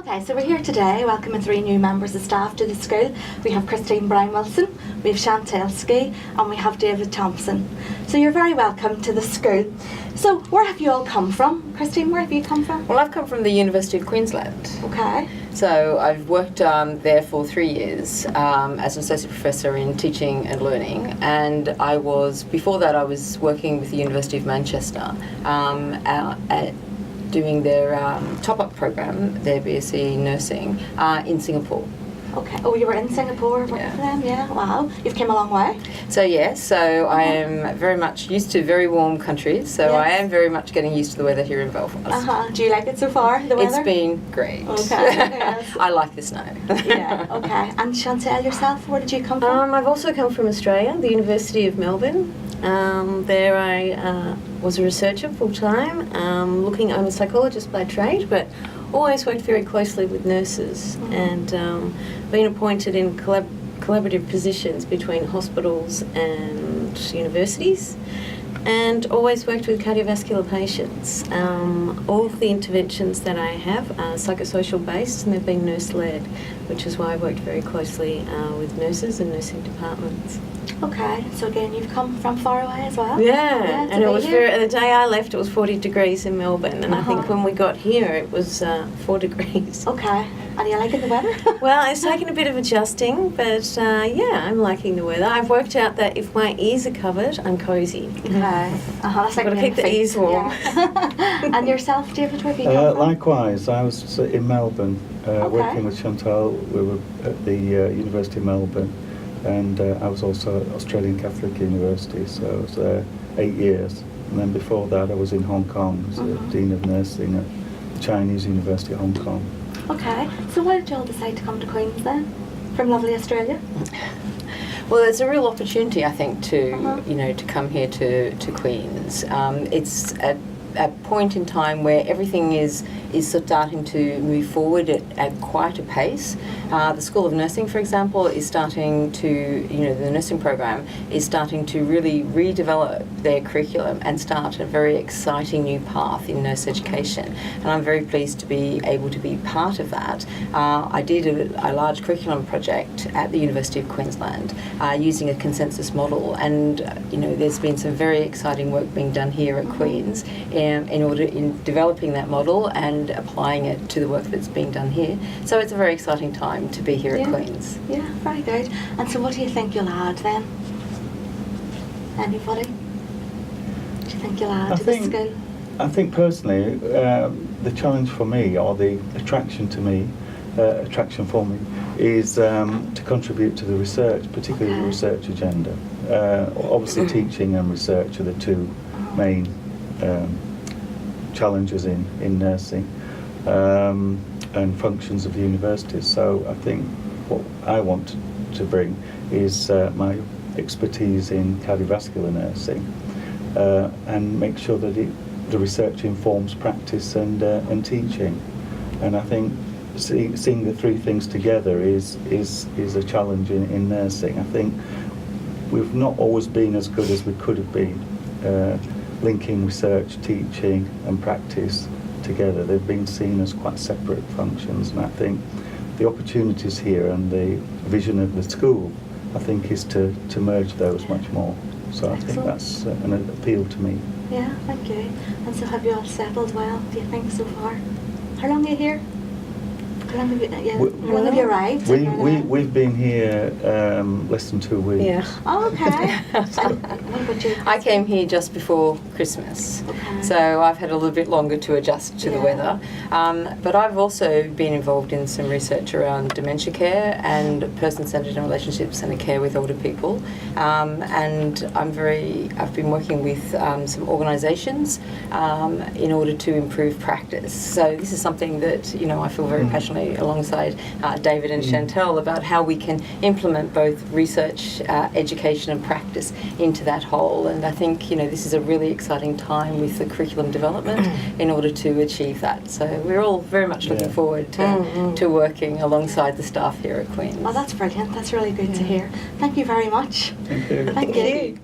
Okay, so we're here today welcoming 3 new members of staff to the school. We have Christine Brown-Wilson, we have Chantal and we have David Thompson. So you're very welcome to the school. So where have you all come from? Christine, where have you come from? Well, I've come from the University of Queensland. Okay. So I've worked there for 3 years as an associate professor in teaching and learning, and before that I was working with the University of Manchester doing their top-up program, their BSc nursing, in Singapore. Okay. Oh, you were in Singapore working for them? Yeah. Wow. You've come a long way. So I am very much used to very warm countries, so I am very much getting used to the weather here in Belfast. Do you like it so far, the weather? It's been great. Okay. Yes. I like the snow. Yeah, okay. And Chantal, yourself, where did you come from? I've also come from Australia, the University of Melbourne. There I was a researcher full-time, I'm a psychologist by trade, but always worked very closely with nurses and been appointed in collaborative positions between hospitals and universities, and always worked with cardiovascular patients. All of the interventions that I have are psychosocial based and they've been nurse-led, which is why I worked very closely with nurses and nursing departments. Okay, so again, you've come from far away as well? Yeah, and it was the day I left it was 40 degrees in Melbourne, and I think when we got here it was 4 degrees. Okay, and you liking the weather? Well, it's taken a bit of adjusting, but I'm liking the weather. I've worked out that if my ears are covered, I'm cosy. Okay, that's like I've got to keep the ears warm. Yeah. And yourself, David, where have you come from? Likewise, I was in Melbourne working with Chantal. We were at the University of Melbourne. And I was also at Australian Catholic University, so I was there 8 years. And then before that I was in Hong Kong, as the Dean of Nursing at the Chinese University of Hong Kong. Okay, so why did you all decide to come to Queens then, from lovely Australia? Well, there's a real opportunity, I think, to come here to Queens. It's a point in time where everything is starting to move forward at quite a pace. The School of Nursing, for example, is starting to, the nursing program is starting to really redevelop their curriculum and start a very exciting new path in nurse education. And I'm very pleased to be able to be part of that. I did a large curriculum project at the University of Queensland using a consensus model, and there's been some very exciting work being done here at Queens in developing that model and applying it to the work that's being done here. So it's a very exciting time to be here at Queens. Yeah, very good. And so what do you think you'll add then? Anybody? Do you think you'll add to the school? I think personally, the challenge for me, or the attraction for me, is to contribute to the research, particularly the research agenda. Obviously teaching and research are the two main challenges in nursing and functions of the universities. So I think what I want to bring is my expertise in cardiovascular nursing and make sure that the research informs practice and teaching. And I think seeing the three things together is a challenge in nursing. I think we've not always been as good as we could have been linking research, teaching and practice together. They've been seen as quite separate functions, and I think the opportunities here and the vision of the school, I think, is to merge those much more. So I think that's an appeal to me. Yeah, thank you. And so have you all settled well, do you think, so far? How long are you here? How long have you arrived? We've been here less than 2 weeks. Yeah. Oh, okay. What about you? I came here just before Christmas, so I've had a little bit longer to adjust to the weather. But I've also been involved in some research around dementia care and person-centred relationships and care with older people. And I've been working with some organisations in order to improve practice. So this is something that I feel very passionately alongside David and Chantal about how we can implement both research, education and practice into that whole. And I think this is a really exciting time with the curriculum development in order to achieve that. So we're all very much looking forward to working alongside the staff here at Queen's. Oh, that's brilliant. That's really good to hear. Thank you very much. Thank you. Thank you.